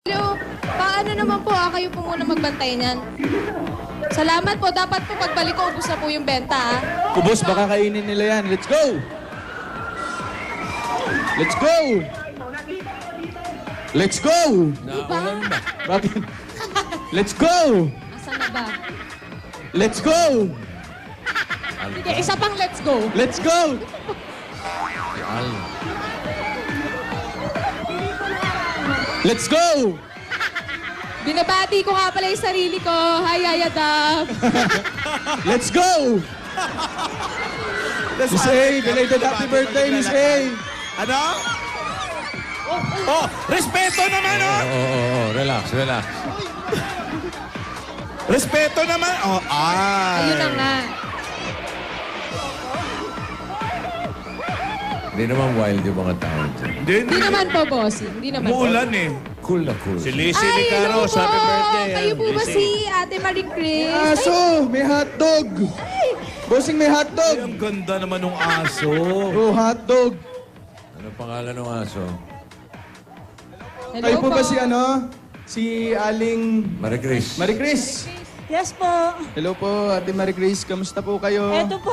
Hello, paano naman po kayo po muna magbantay niyan? Salamat po. Dapat po pagbalik ko, ubus na po yung benta Kubos, baka kainin nila yan. Let's go! Let's go! Let's go! Naulan ba? Bakit? Let's go! Asan na ba? Let's go! Sige, isa pang let's go. Let's go! Al. Let's go! Binabati ko nga pala yung sarili ko. Hi, Yayadab. Let's go! Miss A, belated happy birthday, Miss A! Ano? Oh, respeto naman, oh! Oo, relax, relax. Respeto naman. Oh, ay. Ayun na nga. Hindi naman wild yung mga tao dyan. Hindi naman po, boss. Hindi naman po. Umuulan eh. Cool na cool. Si Lizzie Ay, hello Licaros, po. happy birthday. Kayo po ba Lizzie. si Ate Marie Chris? Aso! May hotdog! Bossing, may Ay, hotdog! ang ganda naman ng aso. Oh, hotdog! Ano pangalan ng aso? Hello Kayo po ba si ano? Si Aling Marie Chris. Marie Chris? Yes po. Hello po, Ate Marie Chris. Kamusta po kayo? Eto po.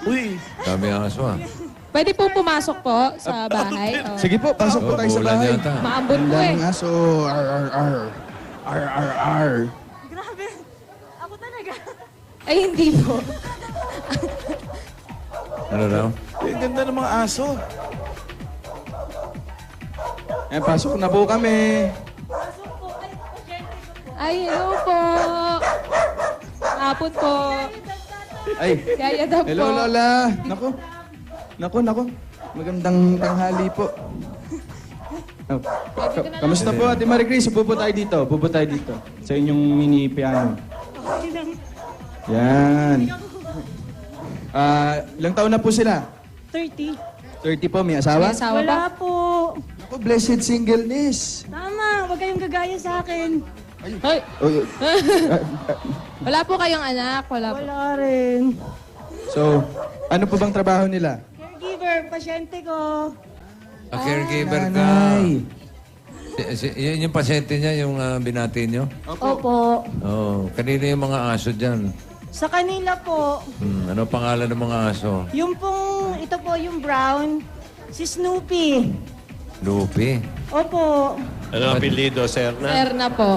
Uy, Dami ang aso ah. Pwede po pumasok po sa bahay. Oh. Sige po, pasok po tayo sa Uulan bahay. yata. Maambon Ang po eh. daming aso. Ar, ar, ar. Ar, ar, ar. Grabe. Ako talaga. Ay, hindi po. Ano daw? ang ganda ng mga aso. Eh, pasok na po kami. Ay, hello po. Hapon po. Ay, Yayadab po. hello Lola. Nako. Nako. Magandang tanghali po. Oh, kamusta po, Ate Marie Chris? Upo po tayo dito. Upo po tayo dito. Sa inyong mini piano. Yan. Ilang taon na po sila? 30. 30 po. May asawa? May asawa Wala pa? po. Ako, blessed singleness. Tama. Huwag kayong gagaya sa akin. Ay, Oh, wala po kayong anak. Wala po. Wala rin. so, ano po bang trabaho nila? Caregiver, pasyente ko. A caregiver ka. Nanay. Yun yung pasyente niya, yung binati niyo? Opo. Oo. Kanina yung mga aso dyan. Sa kanila po, Ano pangalan ng mga aso? yung pong, ito po yung brown, si Snoopy. Lupi. Opo. Ano ang apelido, sir? Sir na po.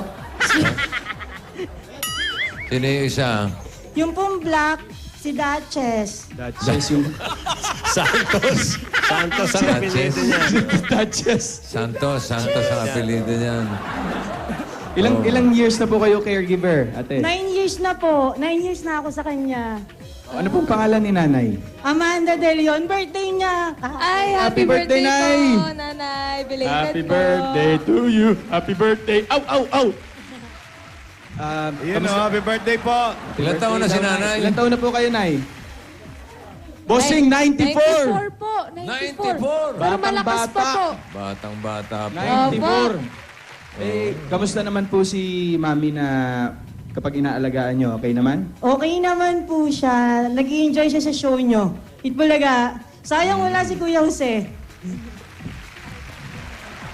Sino yung isa? Yung pong black, si Duchess. Duchess yung... Santos. Santos ang apelido niya. Duchess. Santos ang apelido niyan. Ilang years na po kayo caregiver, ate? 9 years na po. 9 years na ako sa kanya. Ano pong pangalan ni nanay? Amanda De Leon, birthday niya. Ay, happy Happy birthday, birthday, Nay. po, nanay. Belated po. to you. Happy birthday. Ow, ow, ow. Yun o, happy birthday po. Ilang taon na si nanay? Ilang taon na po kayo, Nay? Bossing, 94. 94 po. 94. 94. Pero Batang malakas pa bata. po. Batang-bata pa. 94. Eh, kamusta naman po si Mami na kapag inaalagaan nyo? Okay naman? Okay naman po siya. Nag-enjoy siya sa show nyo. Itbulaga. Sayang wala si Kuya Jose.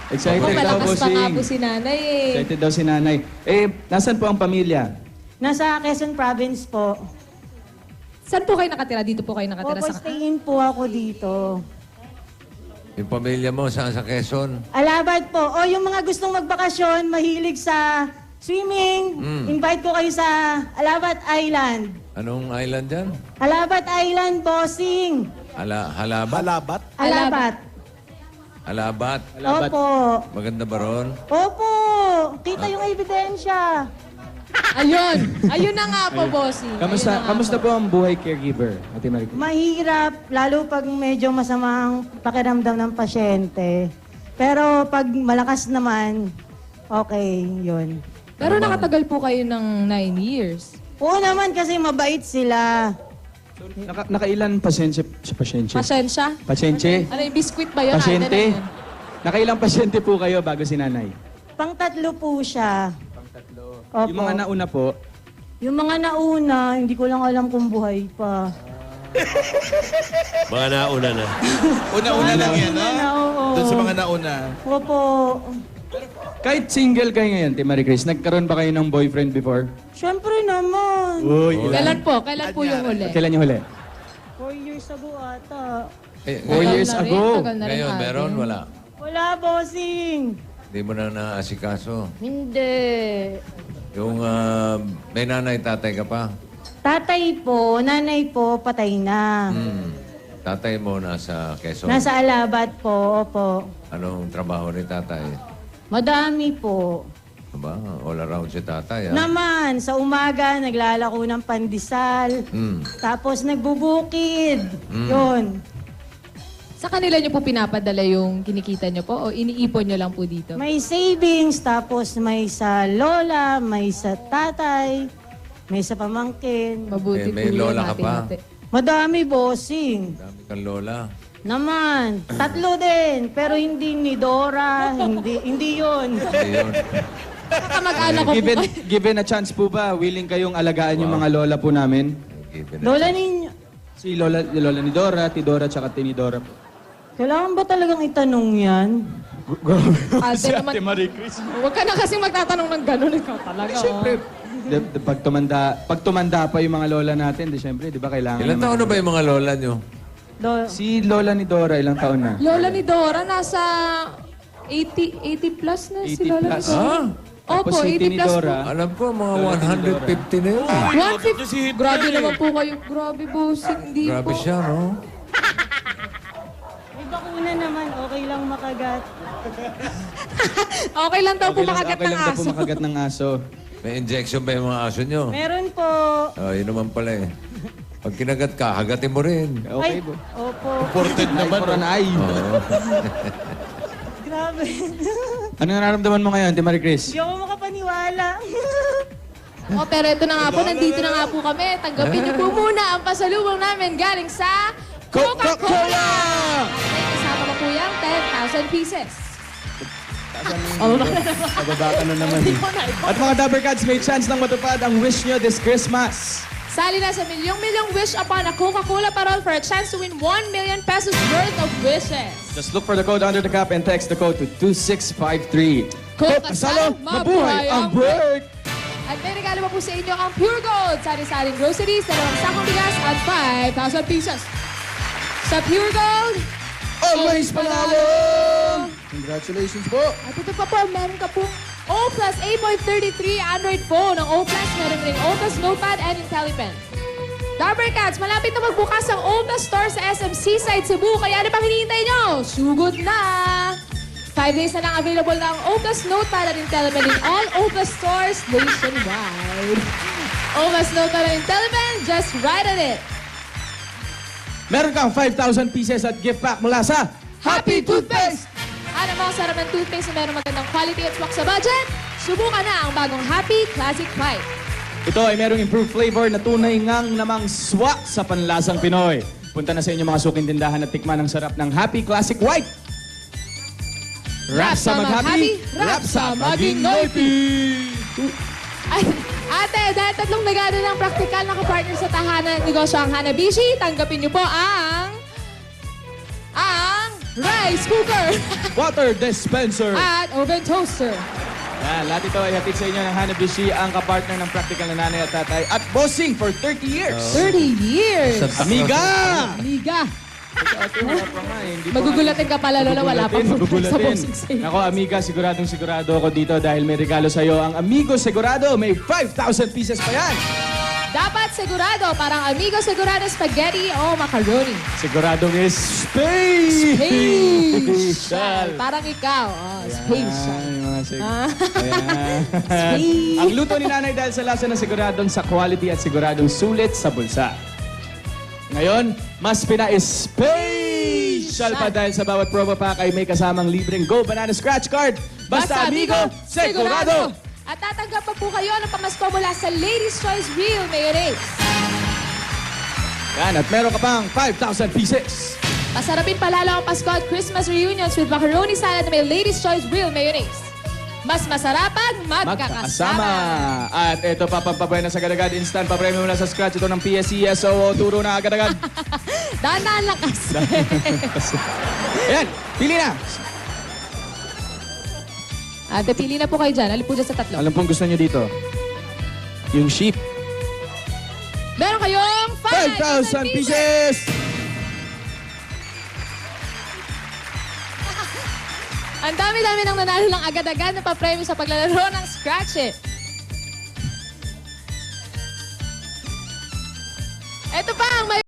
Excited Ako, daw, malakas pa Bossing. nga po si nanay eh. Excited daw si nanay. Eh, nasan po ang pamilya? Nasa Quezon Province po. Saan po kayo nakatira? Dito po kayo nakatira Opo, sa... stayin po ako dito. Yung pamilya mo, saan sa Quezon? Alabad po. O yung mga gustong magbakasyon, mahilig sa swimming, invite ko kayo sa Alabad Island. Anong island dyan? Alabad Island, bossing. Halabat? Halabat. Alabat. Halabat. Alabat. Opo. Maganda ba ron? Opo. Kita yung ebidensya. Ayun. Ayun na nga po, bossing. Kamusta po ang buhay caregiver, Ate Marie? Mahirap, lalo pag medyo masama ang pakiramdam ng pasyente. Pero pag malakas naman, okay, yun. Pero nakatagal po kayo ng 9 years. Oo naman kasi mabait sila. Nakailan pasyente? Pasensya. Pasyente? Ano yung biskwit ba yun? Pasyente? Ano yun? Nakailang pasyente po kayo bago si nanay? Pang-tatlo po siya. Opo. Yung mga nauna po, Yung mga nauna, hindi ko lang alam kung buhay pa. Mga nauna na. Una-una lang yan, no? Oo. Doon sa mga nauna. Opo. Kahit single kayo ngayon, Ate Marie Chris, nagkaroon ba kayo ng boyfriend before? Siyempre naman. Uy, Kailan po? Kailan po yung huli? Kailan yung huli? 4 years ago ata. Eh, 4 years Tagal na rin, ago. tagal na rin, ngayon, ate. meron? Wala. Wala, bossing. Hindi mo na naasikaso. Hindi. Yung may nanay, tatay ka pa. Tatay po, nanay po, patay na. Tatay mo nasa Quezon. Nasa Alabat po, opo. Anong trabaho ni tatay? Madami po. Aba, all around si tatay, ha? Naman, sa umaga, naglalako ng pandesal. Hmm. Tapos nagbubukid. Yun. Sa kanila niyo po pinapadala yung kinikita niyo po o iniipon niyo lang po dito? May savings, tapos may sa lola, may sa tatay, may sa pamangkin. Mabuti May po yun, lola ka ate, pa? ate. Madami, bossing. Dami kang lola. Naman, 3 din, pero hindi ni Dora, hindi yun. Hindi yun. Kamag-anak ko po Given, kayo. given a chance po ba, willing kayong alagaan yung mga lola po namin? Given a Lola chance. ninyo, Si lola ni Dora, ti Dora, tsaka ti ni Dora po. kailangan ba talagang itanong yan? Ate Si naman, Ate Marie Chris. huwag ka na kasing magtatanong ng gano'n. Ikaw talaga. Siyempre, pag tumanda pa yung mga lola natin, di syempre, di ba kailangan Ilan taon na ba yung mga lola nyo? Si lola ni Dora, ilang taon na? Lola ni Dora, nasa 80 plus na si 80 Lola plus. ni Dora. Ah? Tapos Opo, si 80 Tini plus Dora. po. Alam ko, mga 150 na yun. 150. Grabe naman po kayo. Grabe, bossing. Hindi Grabe po. siya, no? May bakuna naman, okay lang makagat. Okay lang daw po makagat okay ng lang daw po aso. makagat ng aso. May injection ba yung mga aso nyo? Meron po. Oh, yun naman pala eh. Pag kinagat ka, hagatin mo rin. Okay po. Opo. Imported naman. For an eye. Oo. Grabe. Ano nararamdaman mo ngayon, Ate Marie Chris? Hindi ako makapaniwala. Oh, pero ito na nga po, nandito na nga po kami. Tanggapin niyo po muna ang pasalubong namin galing sa Coca-Cola! May kasama pa po yung 10,000 pieces. Pababa ka na naman eh. At mga Dabber Cats, may chance lang matupad ang wish nyo this Christmas. Sali na sa milyong-milyong wish upon a Coca-Cola parol for a chance to win 1 million pesos worth of wishes. Just look for the code under the cap and text the code to 2653. Coke Kasalo, mabuhay ang break! At may regalo pa po sa inyo ang Pure Gold, sari-saring groceries, dalawang sakong bigas at 5,000 pieces. Sa Pure Gold, Always panalo! Congratulations po! at ito pa po, meron ka po O Plus 8.33 Android phone. Ang O Plus, meron ring O Plus Notepad and IntelliPen. Dabber Cats, malapit na magbukas ang O Plus Store sa SM Seaside, Cebu. Kaya ano pang hinihintay nyo? Sugod na! 5 days na lang available na ang O Plus Notepad at IntelliPen in all O Plus stores nationwide. O Plus Notepad and IntelliPen, just right at it. Meron kang 5,000 pieces at gift pack mula sa Happy Toothpaste! Ano mo ang sarap ng toothpaste na meron magandang quality at swak sa budget? Subukan na ang bagong Happy Classic Bite. Ito ay merong improved flavor na tunay ngang namang swak sa panlasang Pinoy. Punta na sa inyong mga suking tindahan at tikman ang sarap ng Happy Classic White. Rap sa mag-happy, rap sa maging noipy! Ay, ate, dahil tatlong nagano ng praktikal na kapartner sa tahanan ng negosyo ang Hanabishi, tanggapin niyo po ang rice cooker Water dispenser! at oven toaster. Yan, lahat ito ay hatid sa inyo ng Hanabishi, ang kapartner ng practical na nanay at tatay at bossing for 30 years. 30 years. Amiga! Liga. Ate, wala pa nga eh. Hindi pa- Magugulatin ka pala, Lola. Wala pa po sa Magugulatin. bossing sa'yo. Nako, amiga, siguradong sigurado ako dito dahil may regalo sa'yo. Ang Amigo Sigurado, may 5,000 pieces pa yan. Dapat sigurado, parang Amigo Sigurado Spaghetti o Macaroni. Siguradong is space! Special. Parang ikaw. Oh, special. Ayan, yung mga Ah. Ayan. Space. Ang luto ni nanay dahil sa lasa na siguradong sa quality at siguradong sulit sa bulsa. Ngayon, mas pina-special pa dahil sa bawat promo pack ay may kasamang libreng Go Banana Scratch Card. Basta Amigo, sigurado! At tatanggap pa po kayo ng pamasko mula sa Ladies' Choice Real Mayonnaise. Yan, at meron ka pang 5,000 pieces. Masarapin palalo ang Pasko at Christmas reunions with macaroni salad na may Ladies' Choice Real Mayonnaise. Mas masarap pag magkakasama. At ito pa, pampabuhay na sa agad-agad. Instant papremyo mula sa scratch. Ito ng PSESO. Turo na agad-agad. Dahan-dahan lang kasi. Ayan, pili na. Ate, pili na po kayo dyan. Alin po dyan sa tatlo. Alam pong gusto nyo dito? Yung sheep. Meron kayong 5,000 pieces! Ang dami-dami nang nanalo ng agad-agad na papremyo sa paglalaro ng Scratch It. Ito pa ang may